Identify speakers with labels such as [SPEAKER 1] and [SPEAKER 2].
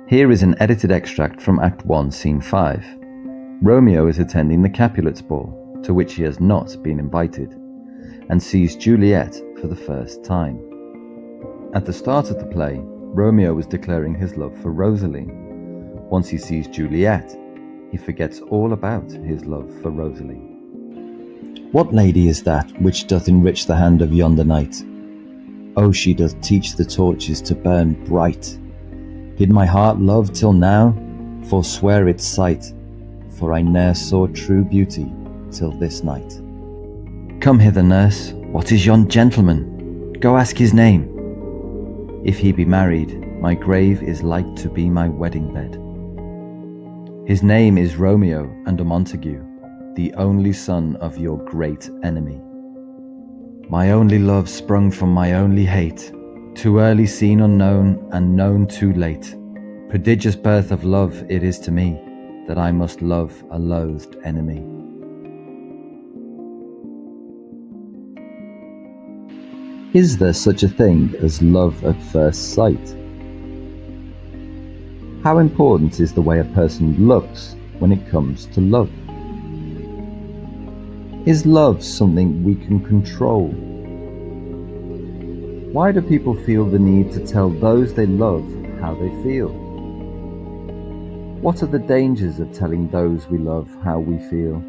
[SPEAKER 1] Here is an edited extract from Act 1, Scene 5. Romeo is attending the Capulets' ball, to which he has not been invited, and sees Juliet for the first time. At the start of the play, Romeo is declaring his love for Rosalie. Once he sees Juliet, he forgets all about his love for Rosalie. What lady is that which doth enrich the hand of yonder knight? Oh, she doth teach the torches to burn bright. Did my heart love till now? Forswear its sight, for I ne'er saw true beauty till this night. Come hither, nurse, what is yon gentleman? Go ask his name. If he be married, my grave is like to be my wedding bed. His name is Romeo and a Montague, the only son of your great enemy. My only love sprung from my only hate, too early seen unknown and known too late. Prodigious birth of love it is to me, that I must love a loathed enemy. Is there such a thing as love at first sight? How important is the way a person looks when it comes to love? Is love something we can control? Why do people feel the need to tell those they love how they feel? What are the dangers of telling those we love how we feel?